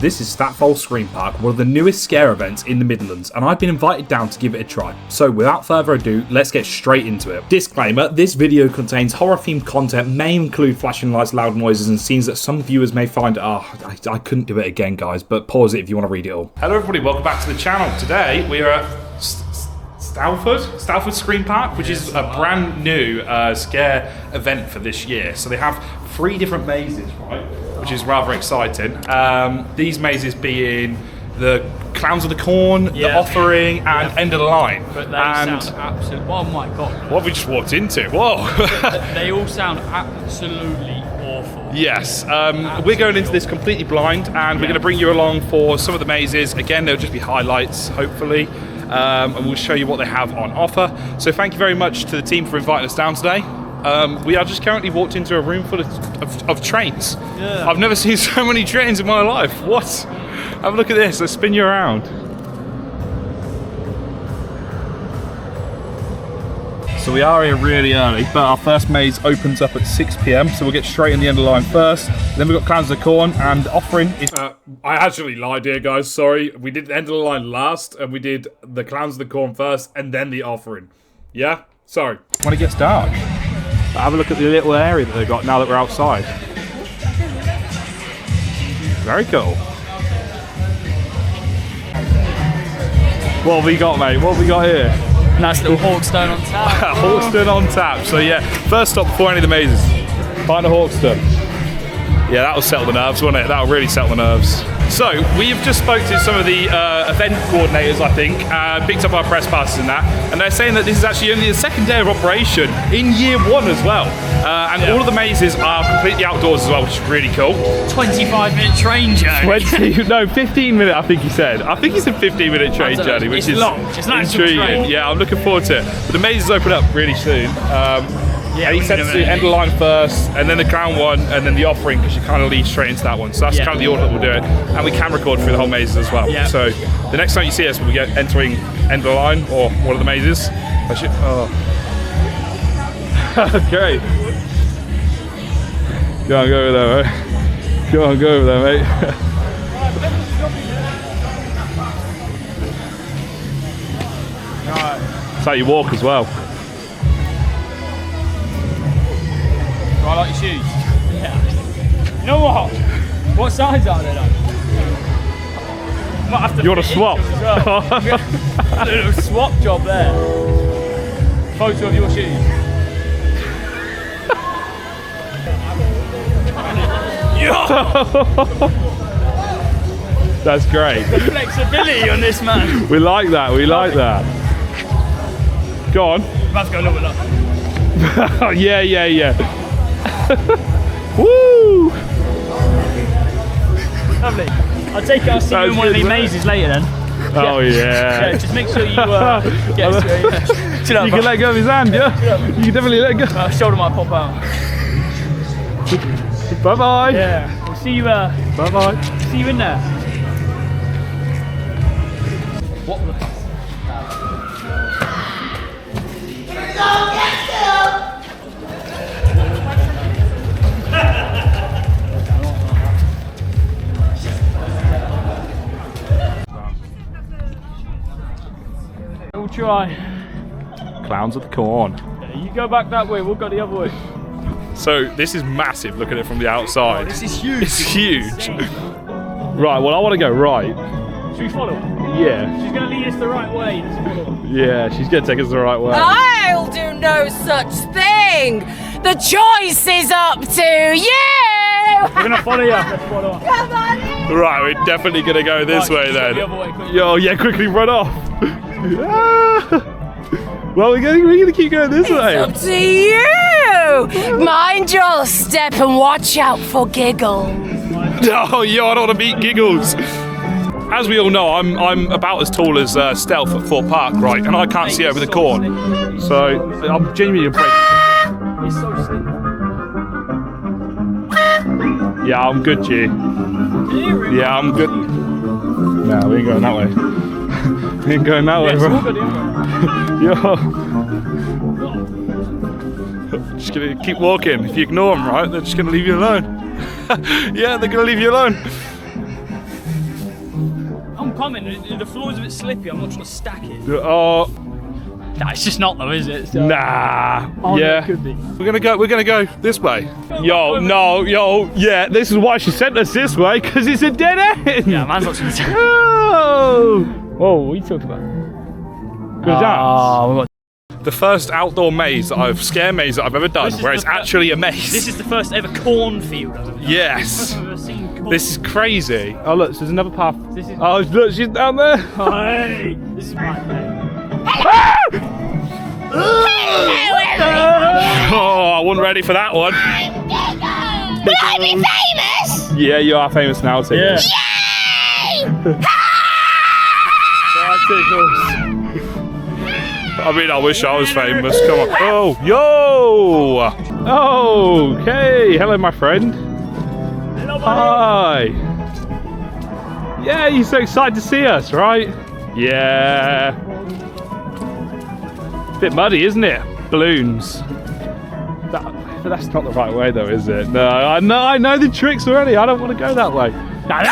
This is Statfold Scream Park, one of the newest scare events in the Midlands, and I've been invited down to give it a try. So without further ado, let's get straight into it. Disclaimer, this video contains horror themed content, may include flashing lights, loud noises and scenes that some viewers may find, I couldn't do it again guys, but pause it if you want to read it all. Hello everybody, welcome back to the channel. Today we are at Statfold Scream Park, which is a brand new scare event for this year. So they have 3 different mazes, right? Which is rather exciting. These mazes being the Clowns of the Corn, the Offering, and End of the Line. But they sound absolutely... Oh my god. What have we just walked into? Whoa! They all sound absolutely awful. Yes. We're going into this completely blind, and we're going to bring you along for some of the mazes. Again, there'll just be highlights, hopefully. And we'll show you what they have on offer. So thank you very much to the team for inviting us down today. We are just currently walked into a room full of trains. Yeah. I've never seen so many trains in my life. What? Have a look at this. Let's spin you around. So we are here really early, but our first maze opens up at 6 PM, so we'll get straight in the end of the line first. Then we've got Clowns of the Corn, and Offering is... I actually lied here, guys. Sorry. We did the end of the line last, and we did the Clowns of the Corn first, and then the Offering. Yeah? Sorry. When it gets dark. Have a look at the little area that they've got now that we're outside. Very cool. What have we got, mate? What have we got here? Nice little Hawkstone on tap. Hawkstone on tap. So yeah, first stop before any of the mazes. Find a Hawkstone. Yeah, that'll settle the nerves, won't it? That'll really settle the nerves. So, we've just spoke to some of the event coordinators, I think, picked up our press passes and that, and they're saying that this is actually only the second day of operation in year 1 as well. And all of the mazes are completely outdoors as well, which is really cool. 25-minute train journey. No, 15-minute, I think he said. I think he said 15-minute train journey, which is long. It's an actual intriguing. train. Yeah, I'm looking forward to it. But the mazes open up really soon. And he said to do end of the line first, and then the Clown one, and then the Offering, because you kind of lead straight into that one. So that's kind of the order that we'll do it. And we can record through the whole mazes as well. Yeah. So the next time you see us, we'll be entering end of the line, or one of the mazes. Okay. Go on, go over there, mate. Go on, go over there, mate. That's how you walk as well. Do I like your shoes? Yeah. You know what? What size are they though? Might have to. You want to swap? Well. A little swap job there. Photo of your shoes. That's great. The flexibility on this man. We like that. We like that. Go on. Let's go a little bit up. Yeah. Woo! Lovely. I'll take it. I'll see you in one of these mazes later then. Oh yeah. Just make sure you get it. You can let go of his hand, yeah? You can definitely let go. Shoulder might pop out. Bye bye. Yeah. We'll see you. Bye bye. See you in there. What the? We'll try. Clowns of the Corn. Yeah, you go back that way, we'll go the other way. So this is massive. Look at it from the outside. Oh, this is huge. It's huge. Right. Well, I want to go right. Should we follow? Yeah. She's going to lead us the right way. Yeah, she's going to take us the right way. I'll do no such thing. The choice is up to you. We're going to follow you. Let's follow up. Come on. Right, we're definitely going to go this way then. The other way, quickly. Yo, yeah, quickly run off. Well, we're going to keep going this way. Up to you. Mind your step and watch out for giggles. Oh, yo, I don't want to beat Giggles. As we all know, I'm about as tall as Statfold Park, right? And I can't see over the corn. So I'm genuinely afraid. It's so slick. Yeah, I'm good, G. Yeah, I'm good. No, we ain't going that way. We ain't going that way, bro. Yo. Just gonna keep walking. If you ignore them, right, they're just gonna leave you alone. Yeah, they're gonna leave you alone. I'm coming. The floor's a bit slippy. I'm not trying to stack it. Oh. Nah, it's just not though, is it? So, Nah. oh, Yeah. It could be. We're gonna go this way. Yo, no, yo, yeah. This is why she sent us this way, because it's a dead end. Yeah, man's not trying to. Oh. Whoa, what are you talking about? Good dance. Oh, we got. The first outdoor maze scare maze that I've ever done, where it's actually a maze. This is the first ever cornfield I've ever done. Yes. I've ever seen corn. This is crazy. Oh look, there's another path. This is. Oh look, she's down there. Hey, this is my thing. Oh, I wasn't ready for that one. Will I be famous? Yeah, you are famous now, Tim. Yeah. Yay! I mean, I wish I was famous. Come on. Oh, yo! Okay. Hello, my friend. Hello, Hi. Yeah, you're so excited to see us, right? Yeah. Bit muddy, isn't it? Balloons. But that's not the right way, though, is it? No, I know the tricks already. I don't want to go that way. Nah,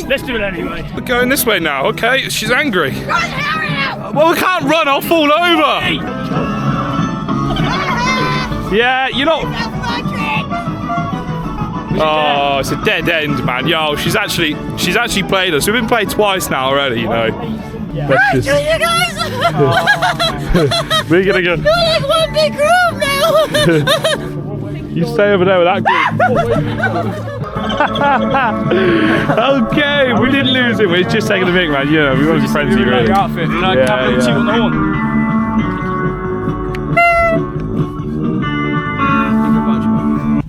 let's do it anyway. We're going this way now. Okay, she's angry. Well, we can't run. I'll fall over. Hey. Yeah, you're not. Oh, it's a dead end, man. Yo, she's actually played us. We've been played twice now already, you know. Yeah. Let's just- You guys! We're gonna go. You're like one big group now! You stay over there with that group. Okay, we didn't lose it. We're just taking a mic, man. You know, we want to be friends with you, really. Your outfit, you know, Yeah, camera yeah. two on the horn.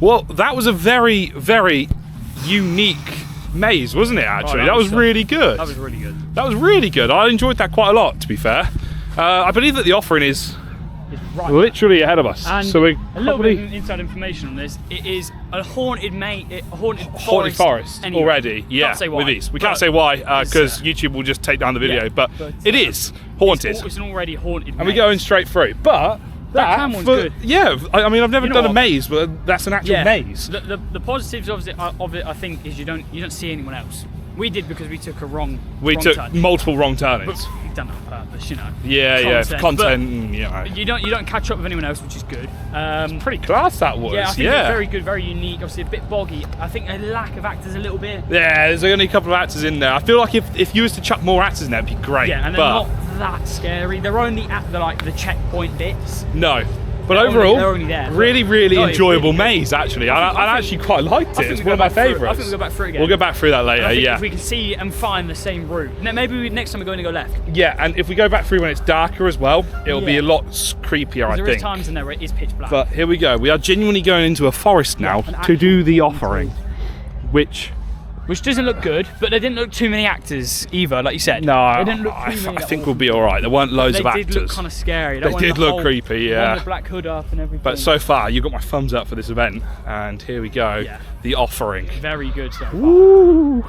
Well, that was a very, very unique maze, wasn't it, actually? that that was was really good. That was really good. That was really good. I enjoyed that quite a lot, to be fair. I believe that the offering is It's right. literally ahead of us. And so we're a little probably bit of inside information on this. It is a haunted haunted forest, forest anyway. already. Yeah, Can't say why, with these. We but can't say why because it's, YouTube will just take down the video. yeah, but but, it is haunted, It's an already haunted. and we're going straight through. But That cam one's good. Yeah, I mean, I've never You know done a what? maze, but that's an actual maze. The positives of it, I think, is you don't see anyone else. We did because we took a wrong. We wrong took touch. multiple wrong turnings. But we've done that on purpose, you know. Yeah, for content. But You know. you don't catch up with anyone else, which is good. Pretty class that was. Yeah, I think it's very good, very unique. Obviously, a bit boggy. I think a lack of actors a little bit. Yeah, there's only a couple of actors in there. I feel like if you was to chuck more actors in there, it'd be great. Yeah, and they're but not that scary. They're only at the checkpoint bits. no. But They're overall, only there. really No, it's enjoyable really good. maze, actually. I I think- actually quite liked I it. think It's we one go of my back through- favourites. I think we'll go back through it again. We'll go back through that And I later, think yeah. if we can see and find the same route. Maybe next time we're going to go left. Yeah, and if we go back through when it's darker as well, it'll be Yeah. a lot creepier, I There is think. times in there where it is pitch black. But here we go. We are genuinely going into a forest now an to do actual the offering, which doesn't look good, but there didn't look too many actors either, like you said. no, They didn't look I too many. think we'll be all right. There weren't loads They of did actors. look kind of scary. They did look creepy, yeah. One with the black hood up and everything. But so far, you got my thumbs up for this event, and here we go. Yeah. The offering. very good so far. Woo!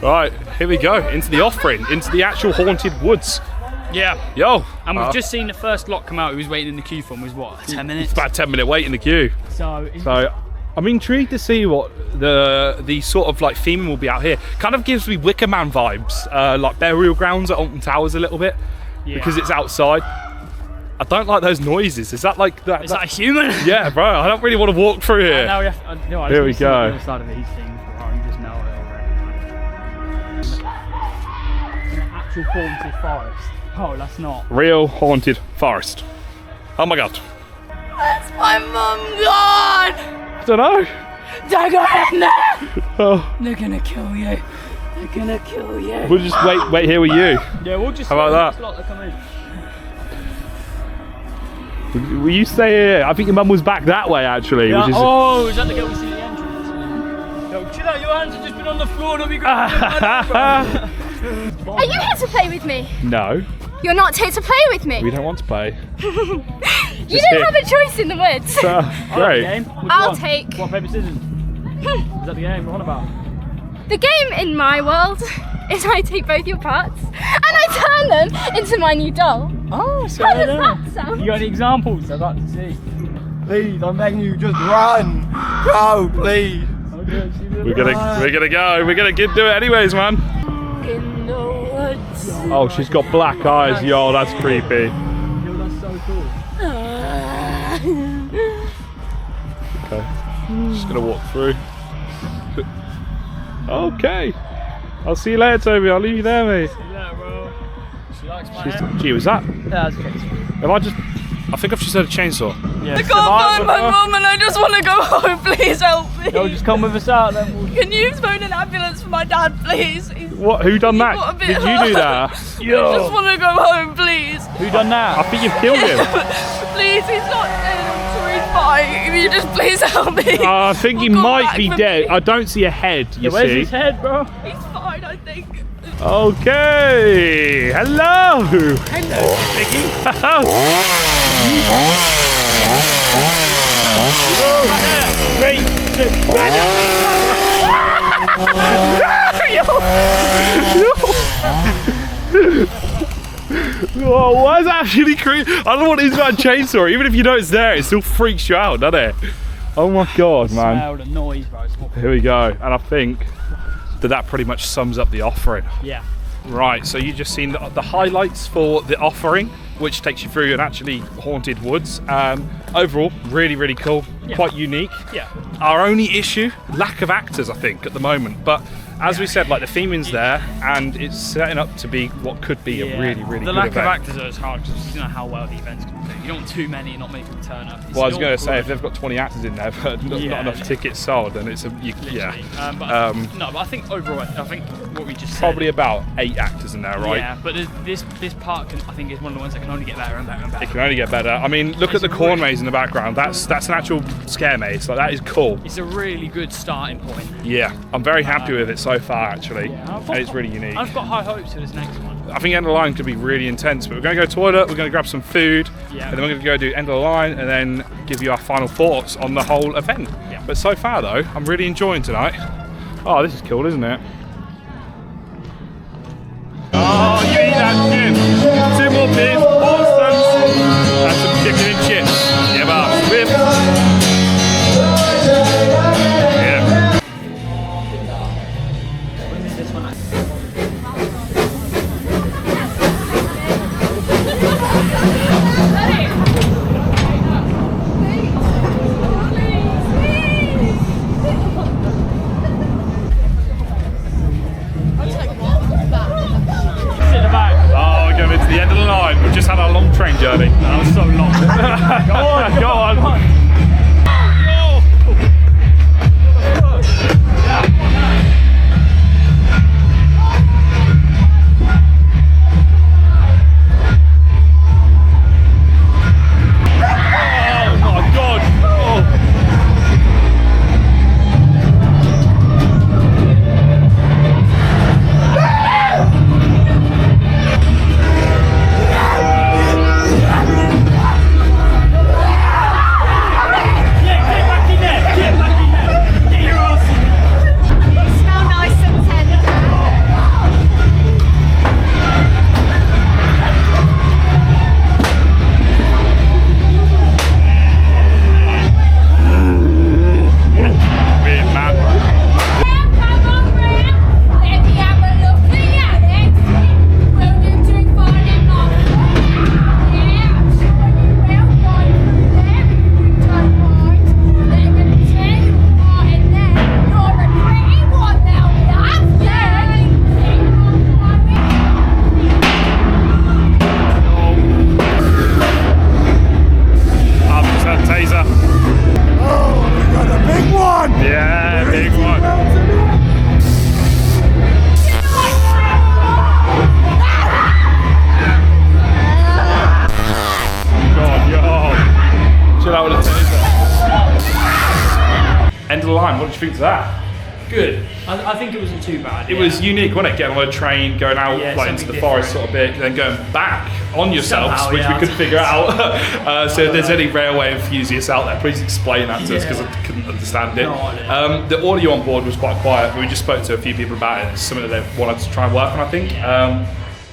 Right, here we go, into the offering, into the actual haunted woods. Yeah. Yo! And we've just seen the first lot come out. Who was waiting in the queue for him was what, 10 minutes? It's about a 10-minute wait in the queue. So I'm intrigued to see what the sort of like theming will be out here. Kind of gives me Wicker Man vibes, like burial grounds at Alton Towers a little bit, because it's outside. I don't like those noises. Is that like that? Is that a human? Yeah, bro. I don't really want to walk through here. Now we have, no, Here we go. The other side of these things, bro. You just know it already. An actual haunted forest. Oh, that's not. Real haunted forest. Oh my god. Where's my mum gone? I don't know. Don't go in there! Oh, They're gonna kill you. They're gonna kill you. we'll just wait here with you. Yeah, we'll just. How about that? Next lot that come in. Will you stay here? I think your mum was back that way actually. Yeah, Which is, oh, is that the girl we see at the entrance? Yo, chill out, your hands have just been on the floor. Don't be great. Are you here to play with me? No, You're not here to play with me. we don't want to play. You here. don't have a choice in the woods. Great. Game? Which I'll one? take- What, paper, scissors? Is that the game? What about? The game in my world is I take both your parts and I turn them into my new doll. Oh, so How does that sound? You got any examples? I'd like to see. Please, I'm begging you, just run. Go, please. We're gonna go. We're gonna get do it anyways, man. In the woods. Oh, she's got black eyes. Yo, that's creepy. Yo, that's so cool. Okay. Just gonna walk through. Okay. I'll see you later, Toby. I'll leave you there, mate. Yeah, bro. She likes my hair. Gee, was that? Yeah, that's okay. I think I've just heard a chainsaw. Yeah. I can't find my mum and I just want to go home. Please help me. Yo, just come with us out then. Can you phone an ambulance for my dad, please? What? Who done got a that? bit Did you do that? I just want to go home, please. Who done that? I think you've killed him. Please, he's not dead. I'm sure he's fine. If you just please help me. I think he We'll come might back be for dead. me. I don't see a head, you Where's see. his head, bro? He's fine, I think. Okay. Hello. Hello. Oh, why is that actually creepy? I don't know what it is about a chainsaw. Even if you know it's there, it still freaks you out, doesn't it? Oh my god, man. Smell the noise, bro. Here we go. And I think that pretty much sums up the offering. Yeah. Right, so you've just seen the highlights for the offering, which takes you through an actually haunted woods. Overall, really, really cool, quite unique. Yeah. Our only issue, lack of actors, I think, at the moment. But as we said, like the theming's there, and it's setting up to be what could be a really, really the good lack event. of actors is hard because you know how well the events can do. You don't want too many and not many people turn up. It's Well, I was going to awkward. say, if they've got 20 actors in there, but not enough tickets sold, then it's a yeah. But but I think overall, I think what we just Probably said, about 8 actors in there, right? Yeah, but this park, I think, is one of the ones that can only get better and better and better. It can only get better. I mean, look at the corn maze in the background. That's an actual scare maze. Like that is cool. It's a really good starting point. Yeah, I'm very happy with it so far, actually. Yeah, And it's really unique. I've got high hopes for this next one. I think end of the line could be really intense, but we're going to go toilet, we're going to grab some food, Yeah. and then we're going to go do end of the line, and then give you our final thoughts on the whole event. Yeah. But so far, though, I'm really enjoying tonight. Oh, this is cool, isn't it? Oh, you eat that, Jim. 2 more beers, 4 stunts, and some chicken and chips. Yeah, but whip. Yeah. Sit in the back. Oh, we're going to the end of the line. We've just had our long train journey. That was so long. Go on. Oh my god. Oh. Smell nice and tender. Weird, man. Come on round, let me have a look at you. Will you drink fine and not? Yeah, I'm showing you round right through there if you don't mind. They're gonna tell you what in there. You're a pretty one now, love. Yeah. I've just had a taser. Oh, we got a big one! Yeah, big one. God, yo. Chill out with the taser. End of the line, what did you think of that? Good. I think it wasn't too bad. It was unique, wasn't it? Getting on a train, going out Yeah, like into something the forest sort of bit, then going back on yourselves, Somehow, which yeah. we couldn't figure out. So if there's any railway enthusiasts out there, please explain that to us because I couldn't understand it. No idea. The audio on board was quite quiet, but we just spoke to a few people about it. It's something that they wanted to try and work on, I think.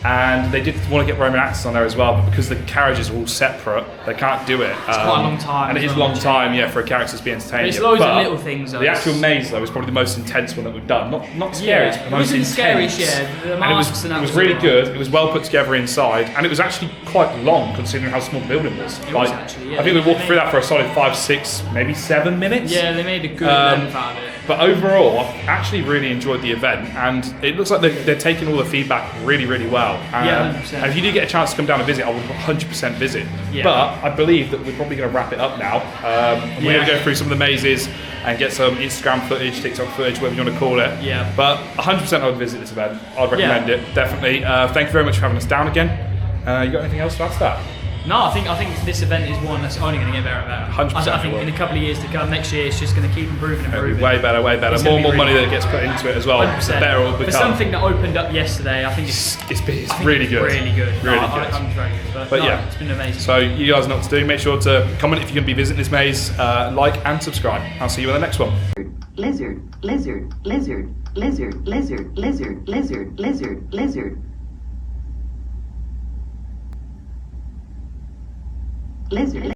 and they did want to get Roman axles on there as well, but because the carriages are all separate, they can't do it. It's quite a long time. And it is a long time, yeah, for a character to be entertaining. There's loads of little things. The actual maze though is probably the most intense one that we've done. Not scary, it's the most intense. Scariest, yeah. The masks and it was really good. It was well put together inside, and it was actually quite long considering how small the building was. It was actually, yeah. I think we walked through that for a solid 5, 6, maybe 7 minutes. Yeah, they made a good length out of it. But overall, I've actually really enjoyed the event, and it looks like they're taking all the feedback really, really well. Yeah, 100%. And if you do get a chance to come down and visit, I would 100% visit. Yeah. But I believe that we're probably going to wrap it up now. And we're going to go through some of the mazes and get some Instagram footage, TikTok footage, whatever you want to call it. Yeah. But 100% I would visit this event. I'd recommend it, definitely. Thank you very much for having us down again. You got anything else to add to that? No, I think this event is one that's only going to get better and better. 100%. I think in a couple of years to come, next year, it's just going to keep improving and improving. Way better, way better. More and more money that gets put into it as well. 100%. The better it will become. For something that opened up yesterday, I think it's really good. Really good. Really good. I'm very good. But yeah, it's been amazing. So you guys know what to do. Make sure to comment if you're going to be visiting this maze, like and subscribe. I'll see you in the next one. Lizard, lizard, lizard, lizard, lizard, lizard, lizard, lizard, lizard. Lizard.